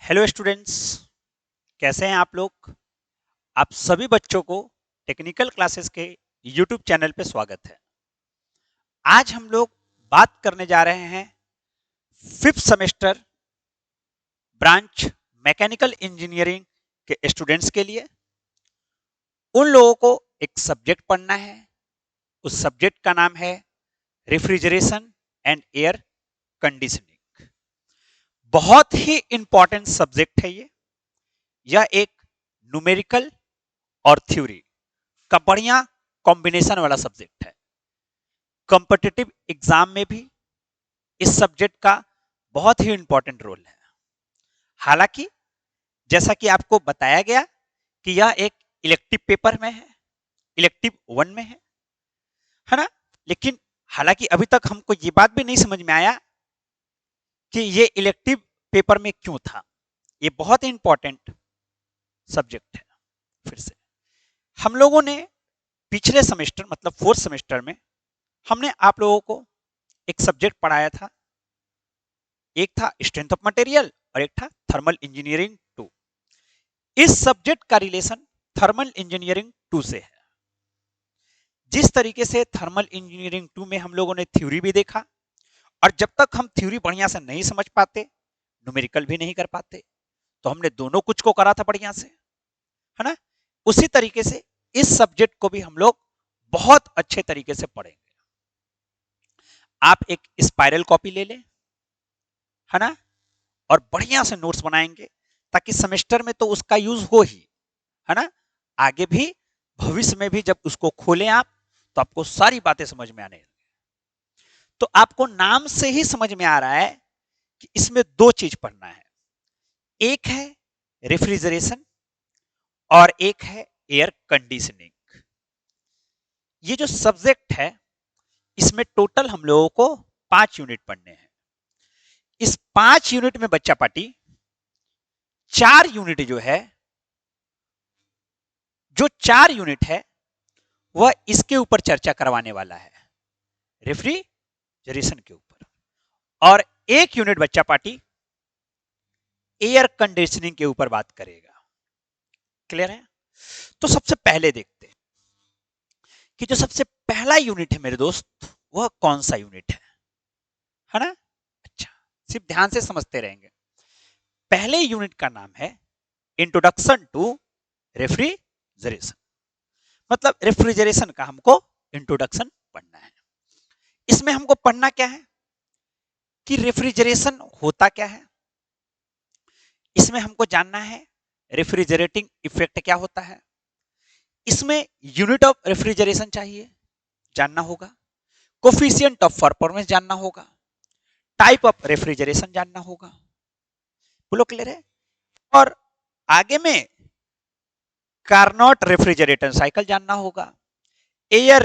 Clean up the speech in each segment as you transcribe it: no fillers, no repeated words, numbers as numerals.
Hello students, कैसे हैं आप लोग। आप सभी बच्चों को टेक्निकल क्लासेस के यूट्यूब चैनल पे स्वागत है। आज हम लोग बात करने जा रहे हैं fifth semester branch mechanical engineering के स्टूडेंट्स के लिए। उन लोगों को एक सब्जेक्ट पढ़ना है। उस सब्जेक्ट का नाम है रेफ्रिजरेशन एंड एयर कंडीशनिंग। बहुत ही इंपॉर्टेंट सब्जेक्ट है ये। यह एक न्यूमेरिकल और थ्योरी का बढ़िया कॉम्बिनेशन वाला सब्जेक्ट है। कॉम्पिटिटिव एग्जाम में भी इस सब्जेक्ट का बहुत ही इंपॉर्टेंट रोल है। हालांकि जैसा कि आपको बताया गया कि यह एक इलेक्टिव पेपर में है, इलेक्टिव वन में है ना। लेकिन हालांकि अभी तक हमको ये बात भी नहीं समझ में आया कि ये इलेक्टिव पेपर में क्यों था। ये बहुत ही इंपॉर्टेंट सब्जेक्ट है। फिर से हम लोगों ने पिछले सेमेस्टर मतलब फोर्थ सेमेस्टर में हमने आप लोगों को एक सब्जेक्ट पढ़ाया था। एक था स्ट्रेंथ ऑफ मटेरियल और एक था थर्मल इंजीनियरिंग 2। इस सब्जेक्ट का रिलेशन थर्मल इंजीनियरिंग 2 से है। जिस तरीके से थर्मल इंजीनियरिंग 2 में हम लोगों ने थ्योरी भी देखा, और जब तक हम थ्योरी बढ़िया से नहीं समझ पाते, न्यूमेरिकल भी नहीं कर पाते, तो हमने दोनों कुछ को करा था बढ़िया से, है ना। उसी तरीके से इस सब्जेक्ट को भी हम लोग बहुत अच्छे तरीके से पढ़ेंगे। आप एक स्पाइरल कॉपी ले लें, है ना, और बढ़िया से नोट्स बनाएंगे ताकि सेमेस्टर में तो उसका यूज हो ही, है ना। आगे भी भविष्य में भी जब उसको खोलें आप, तो आपको सारी बातें समझ में आने। तो आपको नाम से ही समझ में आ रहा है कि इसमें दो चीज पढ़ना है। एक है रेफ्रिजरेशन और एक है एयर कंडीशनिंग। ये जो सब्जेक्ट है इसमें टोटल हम लोगों को 5 यूनिट पढ़ने हैं। इस 5 यूनिट में बच्चा पार्टी 4 यूनिट जो 4 यूनिट है वह इसके ऊपर चर्चा करवाने वाला है, रेफ्रिजरेशन के ऊपर। और एक यूनिट बच्चा पार्टी एयर कंडीशनिंग के ऊपर बात करेगा। क्लियर है। तो सबसे पहले देखते हैं कि जो सबसे पहला यूनिट है मेरे दोस्त, वह कौन सा यूनिट है ना। अच्छा, सिर्फ ध्यान से समझते रहेंगे। पहले यूनिट का नाम है इंट्रोडक्शन टू रेफ्रिजरेशन। मतलब रेफ्रिजरेशन का हमको इंट्रोडक्शन पढ़ना है। इसमें हमको पढ़ना क्या है कि रेफ्रिजरेशन होता क्या है। इसमें हमको जानना है रेफ्रिजरेटिंग इफेक्ट क्या होता है। इसमें यूनिट ऑफ रेफ्रिजरेशन चाहिए, जानना होगा। कोफिशिएंट ऑफ परफॉर्मेंस जानना होगा। टाइप ऑफ रेफ्रिजरेशन जानना होगा। बोलो क्लियर है। और आगे में कार्नोट रेफ्रिजरेटर साइकिल जानना होगा। Air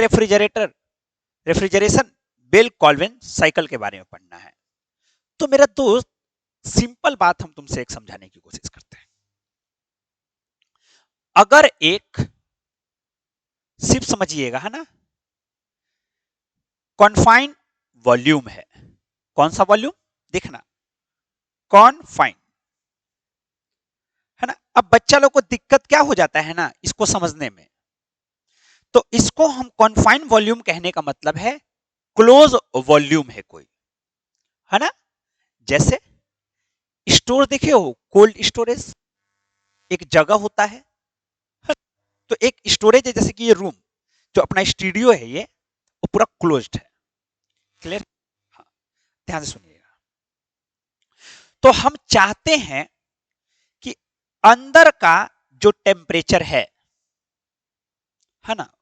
refrigeration Bell Coleman cycle के बारे में पढ़ना है। तो मेरा दोस्त, सिंपल बात हम तुमसे एक समझाने की कोशिश करते हैं। अगर एक, सिर्फ समझिएगा, है ना, कॉन्फाइंड वॉल्यूम है। कौन सा वॉल्यूम देखना, कॉन्फाइंड, है ना। अब बच्चा लोग को दिक्कत क्या हो जाता है ना इसको समझने में। तो इसको हम कॉन्फाइंड वॉल्यूम कहने का मतलब है क्लोज वॉल्यूम है कोई, है ना। जैसे स्टोर देखे हो, कोल्ड स्टोरेज एक जगह होता है। तो एक स्टोरेज है, जैसे कि ये रूम जो अपना स्टूडियो है ये, वो पूरा क्लोज्ड है। क्लियर। हाँ, ध्यान से सुनिएगा। तो हम चाहते हैं कि अंदर का जो टेम्परेचर है ना,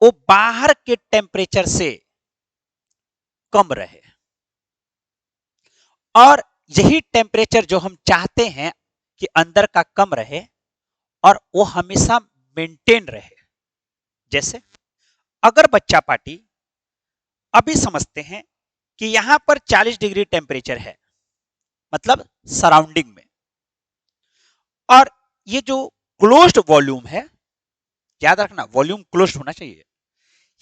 वो बाहर के टेम्परेचर से कम रहे। और यही टेम्परेचर जो हम चाहते हैं कि अंदर का कम रहे और वो हमेशा मेंटेन रहे। जैसे अगर बच्चा पार्टी अभी समझते हैं कि यहां पर 40 डिग्री टेम्परेचर है, मतलब सराउंडिंग में, और ये जो क्लोज्ड वॉल्यूम है, याद रखना वॉल्यूम क्लोज्ड होना चाहिए,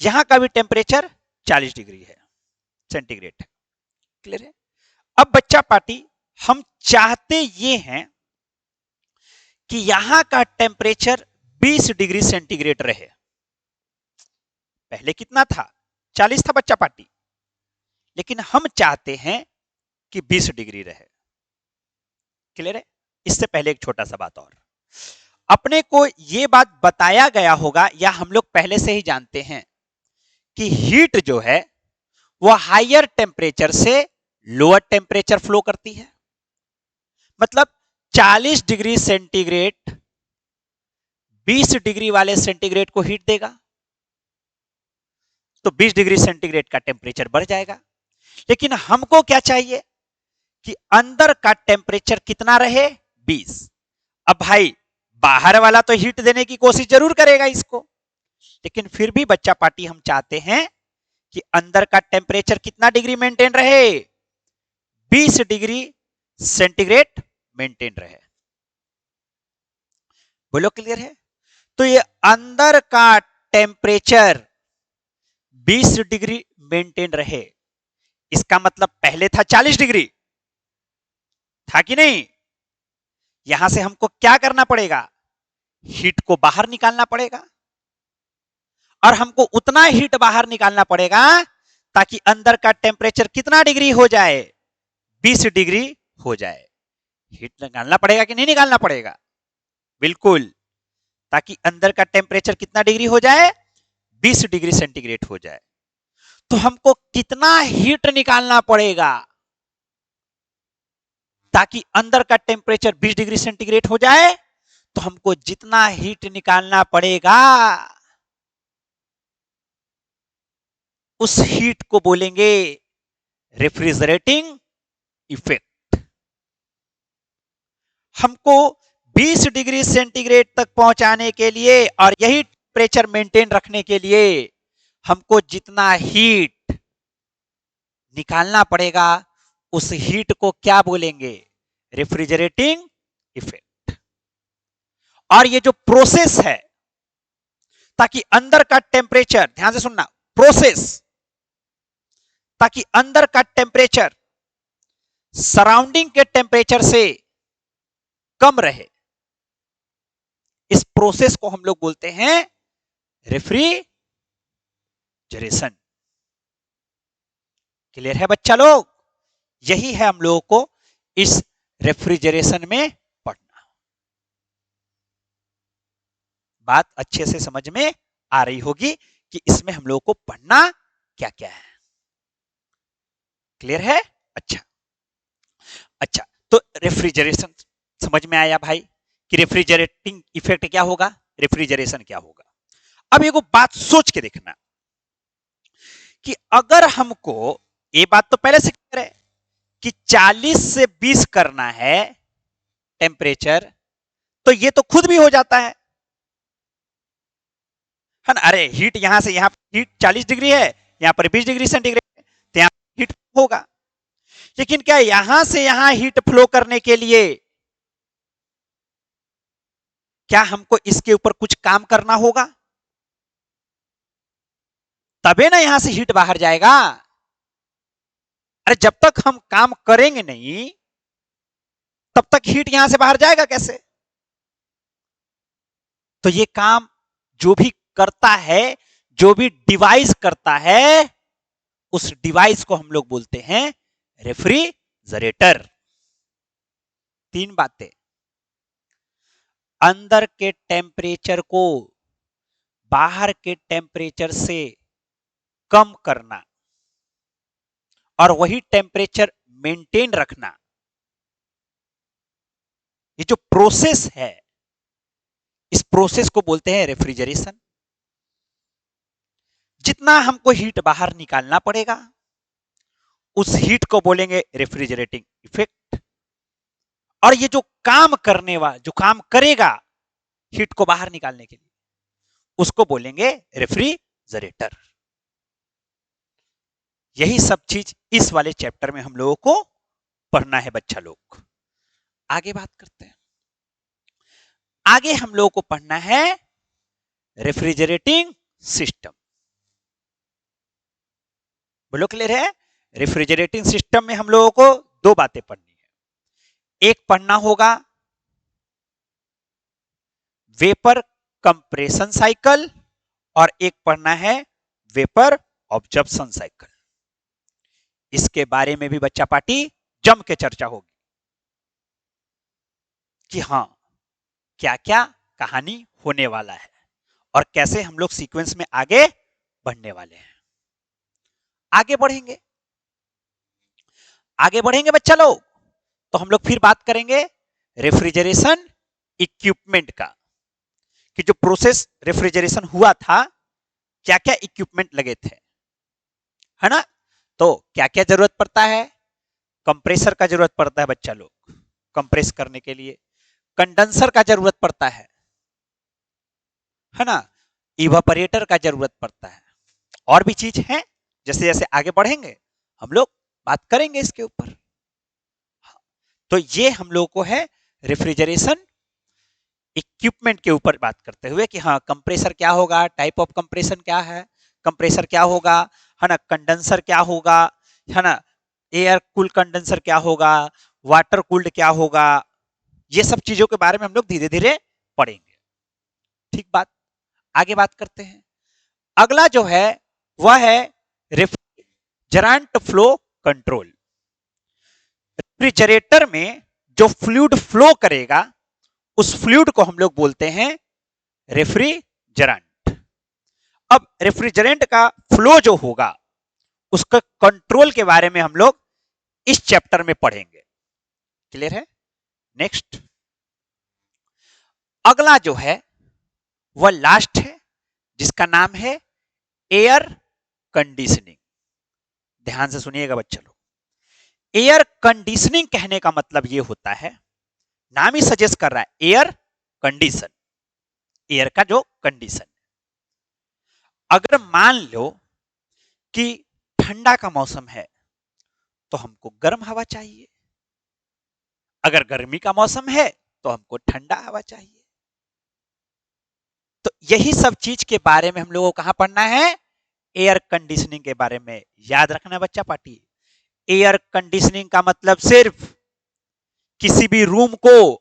यहां का भी टेम्परेचर 40 डिग्री है सेंटीग्रेड है। क्लियर है। अब बच्चा पार्टी हम चाहते ये हैं कि यहां का टेम्परेचर 20 डिग्री सेंटीग्रेड रहे। पहले कितना था? 40 था बच्चा पार्टी, लेकिन हम चाहते हैं कि 20 डिग्री रहे। क्लियर है? इससे पहले एक छोटा सा बात और, अपने को यह बात बताया गया होगा या हम लोग पहले से ही जानते हैं कि हीट जो है वो हायर टेम्परेचर से लोअर टेम्परेचर फ्लो करती है। मतलब 40 डिग्री सेंटीग्रेड 20 डिग्री वाले सेंटीग्रेड को हीट देगा, तो 20 डिग्री सेंटीग्रेड का टेम्परेचर बढ़ जाएगा। लेकिन हमको क्या चाहिए कि अंदर का टेम्परेचर कितना रहे? 20। अब भाई बाहर वाला तो हीट देने की कोशिश जरूर करेगा इसको, लेकिन फिर भी बच्चा पार्टी हम चाहते हैं कि अंदर का टेम्परेचर कितना डिग्री मेंटेन रहे? 20 डिग्री सेंटीग्रेड मेंटेन रहे। बोलो क्लियर है? तो ये अंदर का टेम्परेचर 20 डिग्री मेंटेन रहे, इसका मतलब पहले था 40 डिग्री, था कि नहीं? यहां से हमको क्या करना पड़ेगा? हीट को बाहर निकालना पड़ेगा, और हमको उतना हीट बाहर निकालना पड़ेगा ताकि अंदर का टेम्परेचर कितना डिग्री हो जाए? 20 डिग्री हो जाए। हीट निकालना पड़ेगा कि नहीं निकालना पड़ेगा? बिल्कुल, ताकि अंदर का टेम्परेचर कितना डिग्री हो जाए? 20 डिग्री सेंटीग्रेड हो जाए। तो हमको कितना हीट निकालना पड़ेगा ताकि अंदर का टेम्परेचर 20 डिग्री सेंटीग्रेड हो जाए? तो हमको जितना हीट निकालना पड़ेगा उस हीट को बोलेंगे रेफ्रिजरेटिंग इफेक्ट। हमको 20 डिग्री सेंटीग्रेड तक पहुंचाने के लिए और यही टेम्परेचर मेंटेन रखने के लिए हमको जितना हीट निकालना पड़ेगा उस हीट को क्या बोलेंगे? Refrigerating effect. और ये जो प्रोसेस है ताकि अंदर का टेम्परेचर, ध्यान से सुनना, प्रोसेस ताकि अंदर का टेम्परेचर सराउंडिंग के टेम्परेचर से कम रहे, इस प्रोसेस को हम लोग बोलते हैं रेफ्रिजरेशन। क्लियर है बच्चा लोग? यही है हम लोगों को इस रेफ्रिजरेशन में पढ़ना। बात अच्छे से समझ में आ रही होगी कि इसमें हम लोगों को पढ़ना क्या क्या है। क्लियर है? अच्छा अच्छा, तो रेफ्रिजरेशन समझ में आया भाई कि रेफ्रिजरेटिंग इफेक्ट क्या होगा, रेफ्रिजरेशन क्या होगा। अब एगो बात सोच के देखना कि अगर हमको, ये बात तो पहले से क्लियर है कि 40 से 20 करना है टेम्परेचर, तो ये तो खुद भी हो जाता है ना? अरे हीट यहां से यहां हीट 40 डिग्री है, यहां पर 20 डिग्री सेंटीग्रेड है, तो यहां हीट होगा। लेकिन क्या यहां से यहां हीट फ्लो करने के लिए क्या हमको इसके ऊपर कुछ काम करना होगा? तबे ना यहां से हीट बाहर जाएगा। अरे जब तक हम काम करेंगे नहीं तब तक हीट यहां से बाहर जाएगा कैसे? तो ये काम जो भी करता है, जो भी डिवाइस करता है, उस डिवाइस को हम लोग बोलते हैं रेफ्रिजरेटर। तीन बातें, अंदर के टेम्परेचर को बाहर के टेम्परेचर से कम करना और वही टेम्परेचर मेंटेन रखना, ये जो प्रोसेस है इस प्रोसेस को बोलते हैं रेफ्रिजरेशन। जितना हमको हीट बाहर निकालना पड़ेगा उस हीट को बोलेंगे रेफ्रिजरेटिंग इफेक्ट, और ये जो काम करने वाला, जो काम करेगा हीट को बाहर निकालने के लिए, उसको बोलेंगे रेफ्रिजरेटर। यही सब चीज इस वाले चैप्टर में हम लोगों को पढ़ना है बच्चा लोग। आगे बात करते हैं। आगे हम लोगों को पढ़ना है रेफ्रिजरेटिंग सिस्टम। बोलो क्लियर है? रेफ्रिजरेटिंग सिस्टम में हम लोगों को दो बातें पढ़नी है। एक पढ़ना होगा वेपर कंप्रेशन साइकिल और एक पढ़ना है वेपर ऑब्जर्प्शन साइकिल। इसके बारे में भी बच्चा पार्टी जम के चर्चा होगी कि हां क्या क्या कहानी होने वाला है और कैसे हम लोग सीक्वेंस में आगे बढ़ने वाले हैं। आगे बढ़ेंगे, आगे बढ़ेंगे बच्चा लोग, तो हम लोग फिर बात करेंगे रेफ्रिजरेशन इक्विपमेंट का, कि जो प्रोसेस रेफ्रिजरेशन हुआ था क्या क्या इक्विपमेंट लगे थे, है ना। तो क्या क्या जरूरत पड़ता है, कंप्रेसर का जरूरत पड़ता है बच्चा लोग कंप्रेस करने के लिए, कंडेंसर का जरूरत पड़ता है ना, इवापोरेटर का जरूरत पड़ता है, और भी चीज है। जैसे जैसे आगे बढ़ेंगे हम लोग बात करेंगे इसके ऊपर। तो ये हम लोग को है रेफ्रिजरेशन इक्विपमेंट के ऊपर बात करते हुए कि हाँ कंप्रेसर क्या होगा, टाइप ऑफ कंप्रेशन क्या है, कंप्रेसर क्या होगा, है ना, कंडेंसर क्या होगा, है ना, एयर कूल कंडेंसर क्या होगा, वाटर कूल्ड क्या होगा, ये सब चीजों के बारे में हम लोग धीरे धीरे पढ़ेंगे। ठीक बात, आगे बात करते हैं। अगला जो है वह है रेफ्रिजरेंट फ्लो कंट्रोल। रेफ्रिजरेटर में जो फ्लूइड फ्लो करेगा उस फ्लूइड को हम लोग बोलते हैं रेफ्रिजरेंट। अब रेफ्रिजरेंट का फ्लो जो होगा उसका कंट्रोल के बारे में हम लोग इस चैप्टर में पढ़ेंगे। क्लियर है। नेक्स्ट, अगला जो है वह लास्ट है जिसका नाम है एयर कंडीशनिंग। ध्यान से सुनिएगा बच्चे लोग, एयर कंडीशनिंग कहने का मतलब यह होता है, नाम ही सजेस्ट कर रहा है एयर कंडीशन, एयर का जो कंडीशन। अगर मान लो कि ठंडा का मौसम है तो हमको गर्म हवा चाहिए, अगर गर्मी का मौसम है तो हमको ठंडा हवा चाहिए। तो यही सब चीज के बारे में हम लोगों को कहां पढ़ना है, एयर कंडीशनिंग के बारे में। याद रखना बच्चा पार्टी, एयर कंडीशनिंग का मतलब सिर्फ किसी भी रूम को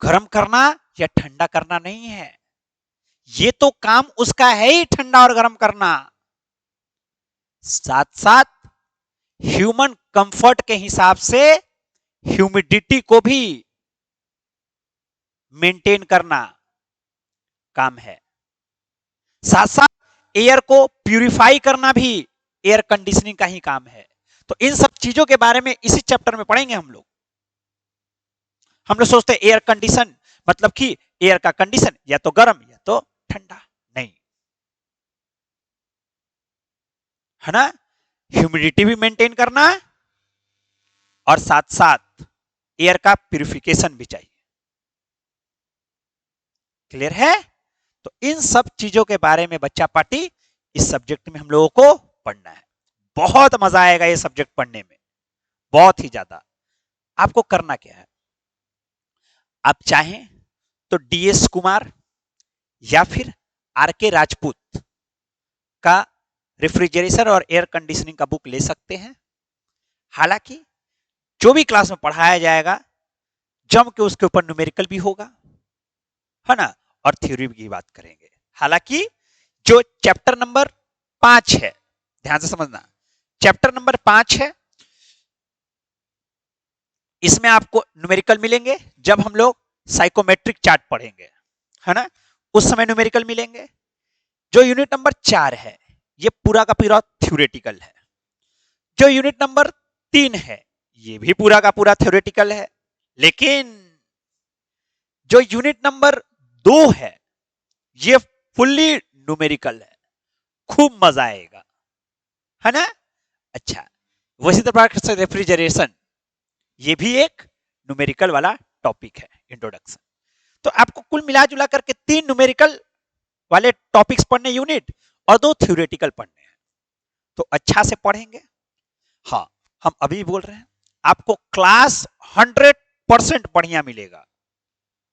गर्म करना या ठंडा करना नहीं है, ये तो काम उसका है ही ठंडा और गर्म करना, साथ साथ ह्यूमन कंफर्ट के हिसाब से ह्यूमिडिटी को भी मेंटेन करना काम है, साथ साथ एयर को प्यूरिफाई करना भी एयर कंडीशनिंग का ही काम है। तो इन सब चीजों के बारे में इसी चैप्टर में पढ़ेंगे हम लोग। हम लोग सोचते हैं एयर कंडीशन मतलब कि एयर का कंडीशन या तो गर्म या तो ठंडा, नहीं, है ना, ह्यूमिडिटी भी मेंटेन करना और साथ साथ एयर का प्यूरिफिकेशन भी चाहिए। क्लियर है। तो इन सब चीजों के बारे में बच्चा पार्टी इस सब्जेक्ट में हम लोगों को पढ़ना है। बहुत मजा आएगा ये सब्जेक्ट पढ़ने में, बहुत ही ज्यादा। आपको करना क्या है, आप चाहें तो डीएस कुमार या फिर आरके राजपूत का रेफ्रिजरेशन और एयर कंडीशनिंग का बुक ले सकते हैं। हालांकि जो भी क्लास में पढ़ाया जाएगा जम के उसके ऊपर न्यूमेरिकल भी होगा, है ना, और थ्योरी की बात करेंगे। हालांकि जो चैप्टर नंबर 5 है, ध्यान से समझना, चैप्टर नंबर 5 है, इसमें आपको न्यूमेरिकल मिलेंगे जब हम लोग साइकोमेट्रिक चार्ट पढ़ेंगे, है ना, उस समय न्यूमेरिकल मिलेंगे। जो यूनिट नंबर 4 है ये पूरा का पूरा थ्योरेटिकल है। जो यूनिट नंबर 3 है ये भी पूरा का पूरा थ्योरेटिकल है। लेकिन जो यूनिट नंबर 2 है ये फुल्ली न्यूमेरिकल है, खूब मजा आएगा, है ना। अच्छा, वैसी तरह से रेफ्रिजरेशन ये भी एक न्यूमेरिकल वाला टॉपिक है, इंट्रोडक्शन। तो आपको कुल मिला जुला करके 3 न्यूमेरिकल वाले टॉपिक्स पढ़ने यूनिट और 2 थ्योरेटिकल पढ़ने हैं। तो अच्छा से पढ़ेंगे। हाँ, हम अभी बोल रहे हैं आपको क्लास 100% बढ़िया मिलेगा,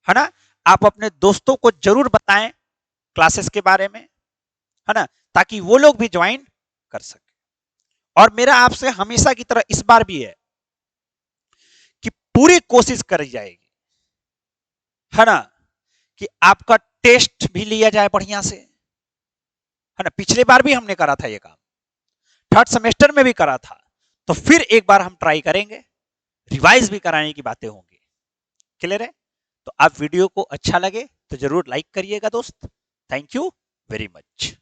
है ना। आप अपने दोस्तों को जरूर बताएं क्लासेस के बारे में, है ना, ताकि वो लोग भी ज्वाइन कर सके। और मेरा आपसे हमेशा की तरह इस बार भी है कि पूरी कोशिश करी जाएगी, है ना, कि आपका टेस्ट भी लिया जाए बढ़िया से, है ना। पिछले बार भी हमने करा था ये काम, थर्ड सेमेस्टर में भी करा था, तो फिर एक बार हम ट्राई करेंगे, रिवाइज भी कराने की बातें होंगी। क्लियर है? तो आप वीडियो को अच्छा लगे तो जरूर लाइक करिएगा दोस्त। Thank you very much.